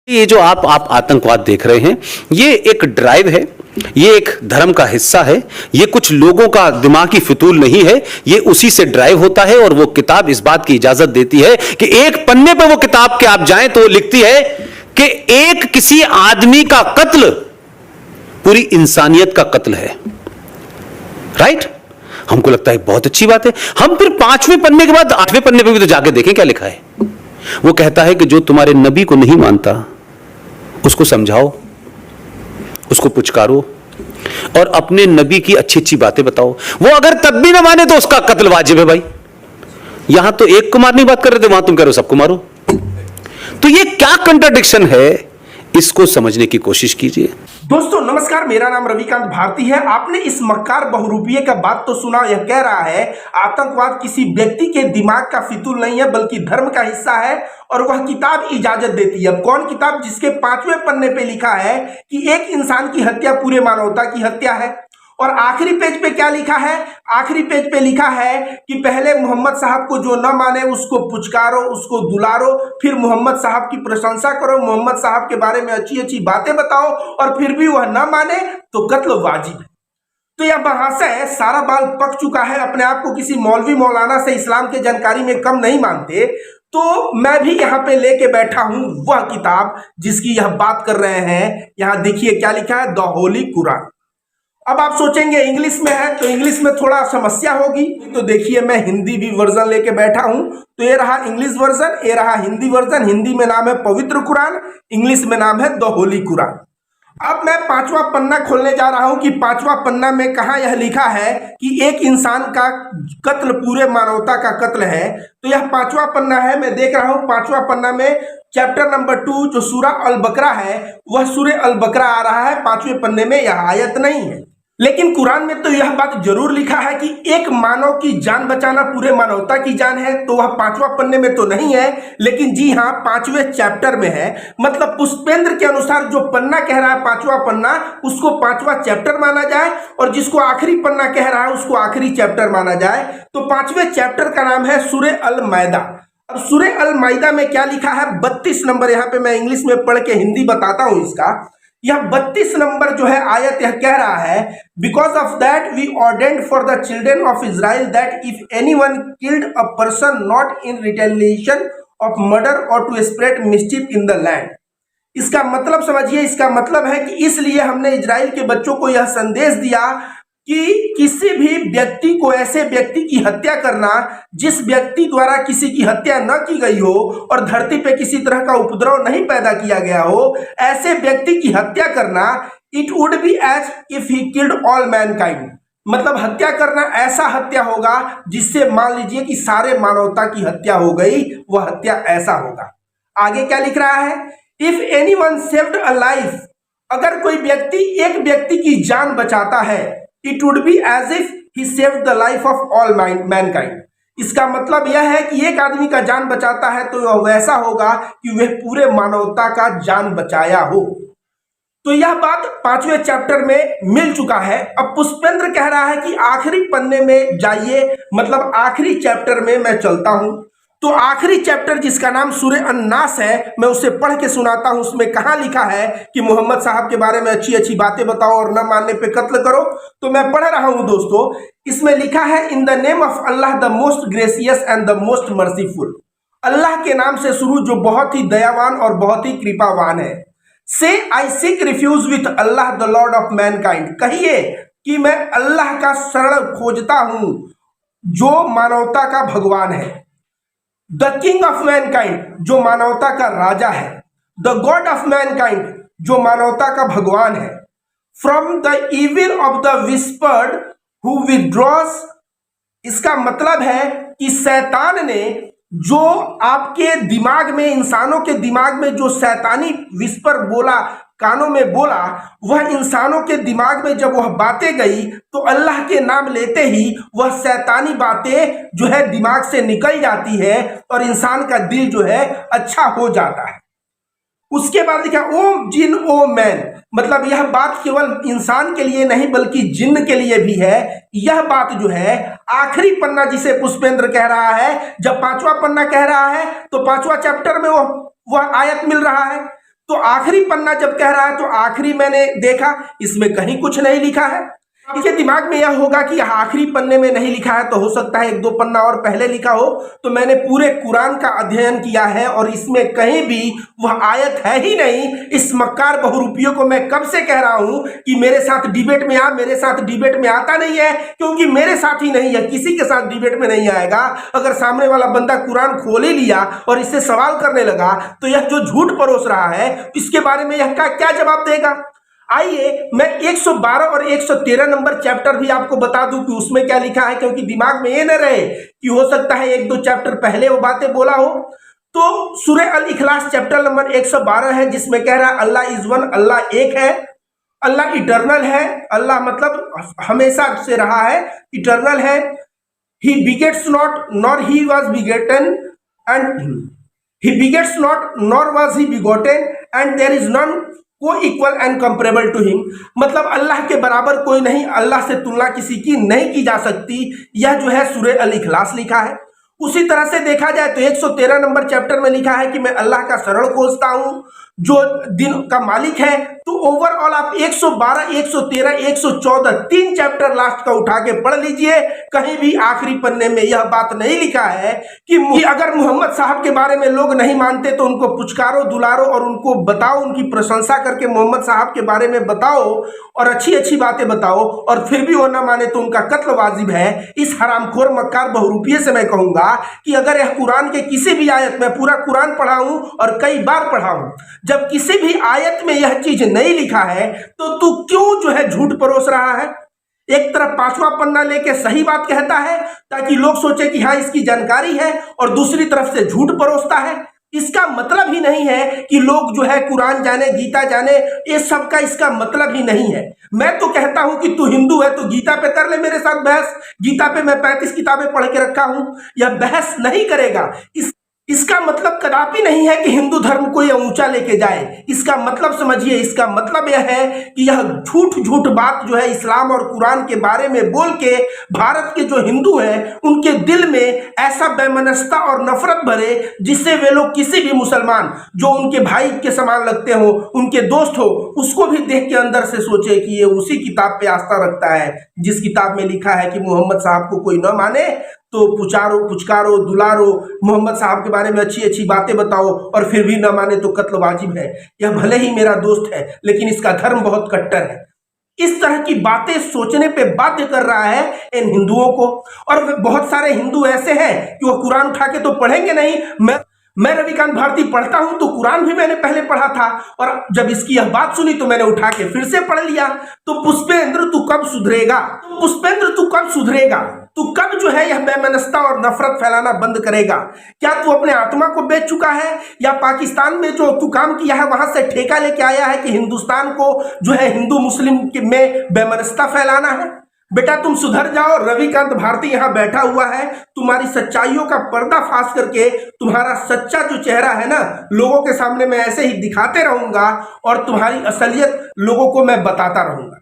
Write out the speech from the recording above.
ये जो आप आतंकवाद देख रहे हैं, ये एक ड्राइव है, ये एक धर्म का हिस्सा है, ये कुछ लोगों का दिमागी फितूल नहीं है, ये उसी से ड्राइव होता है। और वो किताब इस बात की इजाजत देती है कि एक पन्ने पे वो किताब के आप जाएं तो वो लिखती है कि एक किसी आदमी का कत्ल पूरी इंसानियत का कत्ल है। राइट? हमको लगता है बहुत अच्छी बात है। हम फिर 5वें पन्ने के बाद 8वें पन्ने पे भी तो जाके देखें क्या लिखा है। वो कहता है कि जो तुम्हारे नबी को नहीं मानता उसको समझाओ, उसको पुचकारो और अपने नबी की अच्छी अच्छी बातें बताओ। वो अगर तब भी ना माने तो उसका कत्ल वाजिब है। भाई यहां तो एक को मारने की बात कर रहे थे, वहां तुम कह रहे हो सबको मारो। तो ये क्या कंट्राडिक्शन है, इसको समझने की कोशिश कीजिए। दोस्तों नमस्कार, मेरा नाम रविकांत भारती है। आपने इस मक्कार बहुरूपिये का बात तो सुना। यह कह रहा है आतंकवाद किसी व्यक्ति के दिमाग का फितूल नहीं है बल्कि धर्म का हिस्सा है और वह किताब इजाजत देती है। अब कौन किताब? जिसके 5वें पन्ने पे लिखा है कि एक इंसान की हत्या पूरे मानवता की हत्या है। और आखिरी पेज पे क्या लिखा है? आखिरी पेज पे लिखा है कि पहले मोहम्मद साहब को जो न माने उसको पुचकारो, उसको दुलारो, फिर मोहम्मद साहब की प्रशंसा करो, मोहम्मद साहब के बारे में अच्छी अच्छी बातें बताओ और फिर भी वह न माने तो कत्ल वाजिब है। तो यह महाशय सारा बाल पक चुका है, अपने आप को किसी मौलवी मौलाना से इस्लाम के जानकारी में कम नहीं मानते। तो मैं भी यहाँ पे लेके बैठा हूं वह किताब जिसकी यह बात कर रहे हैं। यहाँ देखिए क्या लिखा है, द होली कुरान। अब आप सोचेंगे इंग्लिश में है तो इंग्लिश में थोड़ा समस्या होगी, तो देखिए मैं हिंदी भी वर्जन लेके बैठा हूं। तो ये रहा इंग्लिश वर्जन, ये रहा हिंदी वर्जन। हिंदी में नाम है पवित्र कुरान, इंग्लिश में नाम है द होली कुरान। अब मैं 5वां पन्ना खोलने जा रहा हूं कि 5वां पन्ना में कहा यह लिखा है कि एक इंसान का कत्ल पूरे मानवता का कत्ल है। तो यह 5वां पन्ना है, मैं देख रहा हूं 5वां पन्ना में चैप्टर नंबर 2 जो सूरा अल बकरा है वह सूरे अल बकरा आ रहा है। 5वें पन्ने में यह आयत नहीं है, लेकिन कुरान में तो यह बात जरूर लिखा है कि एक मानव की जान बचाना पूरे मानवता की जान है। तो वह 5वां पन्ने में तो नहीं है, लेकिन जी हाँ 5वें चैप्टर में है। मतलब पुष्पेंद्र के अनुसार जो पन्ना कह रहा है 5वां पन्ना, उसको 5वां चैप्टर माना जाए और जिसको आखिरी पन्ना कह रहा है उसको आखिरी चैप्टर माना जाए। तो 5वें चैप्टर का नाम है सूरे अल मायदा। अब सूरे अल मायदा में क्या लिखा है? 32 नंबर, यहाँ पे मैं इंग्लिश में पढ़ के हिंदी बताता हूं इसका। यह 32 नंबर जो है आयत यह कह रहा है, because of that we ordained for the children of Israel that if anyone killed a person not in retaliation of murder or to spread mischief in the land. इसका मतलब समझिए, इसका मतलब है कि इसलिए हमने इजराइल के बच्चों को यह संदेश दिया कि किसी भी व्यक्ति को, ऐसे व्यक्ति की हत्या करना जिस व्यक्ति द्वारा किसी की हत्या न की गई हो और धरती पे किसी तरह का उपद्रव नहीं पैदा किया गया हो, ऐसे व्यक्ति की हत्या करना, it would be as if he killed all mankind. मतलब हत्या करना ऐसा हत्या होगा जिससे मान लीजिए कि सारे मानवता की हत्या हो गई, वह हत्या ऐसा होगा। आगे क्या लिख रहा है? If anyone saved a life, अगर कोई व्यक्ति एक व्यक्ति की जान बचाता है, it would be as if he saved the life of all mankind. इसका मतलब यह है कि एक आदमी का जान बचाता है तो यह वैसा होगा कि वह पूरे मानवता का जान बचाया हो। तो यह बात 5वें चैप्टर में मिल चुका है। अब पुष्पेंद्र कह रहा है कि आखिरी पन्ने में जाइए, मतलब आखिरी चैप्टर में मैं चलता हूं। तो आखिरी चैप्टर जिसका नाम सूरे अन्नास है, मैं उसे पढ़ के सुनाता हूं। उसमें कहां लिखा है कि मोहम्मद साहब के बारे में अच्छी अच्छी बातें बताओ और न मानने पे कत्ल करो। तो मैं पढ़ रहा हूं दोस्तों, इसमें लिखा है, in the name of Allah the most gracious and the most merciful. Allah के नाम से शुरू जो बहुत ही दयावान और बहुत ही कृपावान है। Say I seek refuge with Allah the Lord of mankind. कहिए कि मैं अल्लाह का शरण खोजता हूं जो मानवता का भगवान है। द किंग ऑफ मैनकाइंड, जो मानवता का राजा है। द गॉड ऑफ मैनकाइंड, जो मानवता का भगवान है। From the evil of the whispered who withdraws. इसका मतलब है कि शैतान ने जो आपके दिमाग में, इंसानों के दिमाग में जो शैतानी विस्पर बोला, कानों में बोला, वह इंसानों के दिमाग में जब वह बातें गई तो अल्लाह के नाम लेते ही वह शैतानी बातें जो है दिमाग से निकल जाती है और इंसान का दिल जो है अच्छा हो जाता है। उसके बाद लिखा ओ जिन ओ मैन, मतलब यह बात केवल इंसान के लिए नहीं बल्कि जिन्न के लिए भी है। यह बात जो है आखिरी पन्ना जिसे पुष्पेंद्र कह रहा है, जब 5वां पन्ना कह रहा है तो 5वां चैप्टर में वह आयत मिल रहा है। तो आखिरी पन्ना जब कह रहा है तो आखिरी मैंने देखा, इसमें कहीं कुछ नहीं लिखा है। आपके दिमाग में यह होगा कि यह आखिरी पन्ने में नहीं लिखा है तो हो सकता है एक दो पन्ना और पहले लिखा हो। तो मैंने पूरे कुरान का अध्ययन किया है और इसमें कहीं भी वह आयत है ही नहीं। इस मक्कार बहुरूपियों को मैं कब से कह रहा हूं कि मेरे साथ डिबेट में आ, मेरे साथ डिबेट में आता नहीं है, क्योंकि मेरे साथ ही नहीं है, किसी के साथ डिबेट में नहीं आएगा। अगर सामने वाला बंदा कुरान खोल ही लिया और इससे सवाल करने लगा तो यह जो झूठ परोस रहा है इसके बारे में यह क्या जवाब देगा। आइए मैं 112 और 113 नंबर चैप्टर भी आपको बता दूं कि उसमें क्या लिखा है, क्योंकि दिमाग में ये न रहे कि हो सकता है एक दो चैप्टर पहले वो बातें बोला हो। तो सूरह अल इखलास चैप्टर नंबर 112 है, जिसमें कह रहा है अल्लाह इज वन, अल्लाह एक है, अल्लाह इटर्नल है। अल्लाह मतलब हमेशा से रहा है, इटर्नल है। He begets not nor he was begotten and he begets not nor was he begotten and there is none coequal and comparable to him. मतलब अल्लाह के बराबर कोई नहीं, अल्लाह से तुलना किसी की नहीं की जा सकती। यह जो है सूरह अल इखलास लिखा है। उसी तरह से देखा जाए तो 113 नंबर चैप्टर में लिखा है कि मैं अल्लाह का शरण खोजता हूं जो दिन का मालिक है। तो ओवरऑल आप 112, 113, 114 तीन चैप्टर लास्ट का उठा के पढ़ लीजिए। कहीं भी आखिरी पन्ने में यह बात नहीं लिखा है कि अगर मोहम्मद साहब के बारे में लोग नहीं मानते तो उनको पुचकारो, दुलारो और उनको बताओ, उनकी प्रशंसा करके मोहम्मद साहब के बारे में बताओ और अच्छी अच्छी बातें बताओ, और फिर भी वो ना माने तो उनका कत्ल वाजिब है। इस हरामखोर मक्कार बहुरूपिये से मैं कहूंगा कि अगर यह कुरान के किसी भी आयत में, पूरा कुरान पढ़ा हूं और कई बार पढ़ा हूं, जब किसी भी आयत में यह चीज नहीं लिखा है तो तू क्यों जो है झूठ परोस रहा है। एक तरफ पांचवा पन्ना लेके सही बात कहता है ताकि लोग सोचे कि हाँ इसकी जानकारी है, और दूसरी तरफ से झूठ परोसता है। इसका मतलब ही नहीं है कि लोग जो है कुरान जाने, गीता जाने, ये सब का इसका मतलब ही नहीं है। मैं तो कहता हूं कि तू हिंदू है तो गीता पे कर ले मेरे साथ बहस। गीता पे मैं 35 किताबें पढ़ के रखा हूं। यह बहस नहीं करेगा। इसका मतलब कदापि नहीं है कि हिंदू धर्म को यह ऊंचा लेके जाए। इसका मतलब समझिए, इसका मतलब यह है कि यह झूठ झूठ बात जो है इस्लाम और कुरान के बारे में बोल के भारत के जो हिंदू हैं उनके दिल में ऐसा बेमनस्ता और नफरत भरे जिससे वे लोग किसी भी मुसलमान जो उनके भाई के समान लगते हो, उनके दोस्त हो, उसको भी देख के अंदर से सोचे कि ये उसी किताब पे आस्था रखता है जिस किताब में लिखा है कि मोहम्मद साहब को कोई न माने तो पुचकारो, दुलारो, मोहम्मद साहब के बारे में अच्छी अच्छी बातें बताओ और फिर भी न माने तो कत्ल वाजिब है। यह भले ही मेरा दोस्त है लेकिन इसका धर्म बहुत कट्टर है। इस तरह की बातें सोचने पे बाध्य कर रहा है इन हिंदुओं को। और बहुत सारे हिंदू ऐसे हैं कि वो कुरान उठा के तो पढ़ेंगे नहीं। मैं रविकांत भारती पढ़ता हूं तो कुरान भी मैंने पहले पढ़ा था, और जब इसकी यह बात सुनी तो मैंने उठा के फिर से पढ़ लिया। तो पुष्पेंद्र तू कब सुधरेगा? पुष्पेंद्र तू कब सुधरेगा? तू कब जो है यह बेमनस्ता और नफरत फैलाना बंद करेगा? क्या तू अपने आत्मा को बेच चुका है, या पाकिस्तान में जो तू काम किया है वहां से ठेका लेके आया है कि हिंदुस्तान को जो है हिंदू मुस्लिम में बेमनस्ता फैलाना है? बेटा तुम सुधर जाओ। रविकांत भारती यहां बैठा हुआ है, तुम्हारी सच्चाइयों का पर्दाफाश करके तुम्हारा सच्चा जो चेहरा है ना लोगों के सामने मैं ऐसे ही दिखाते रहूंगा और तुम्हारी असलियत लोगों को मैं बताता रहूंगा।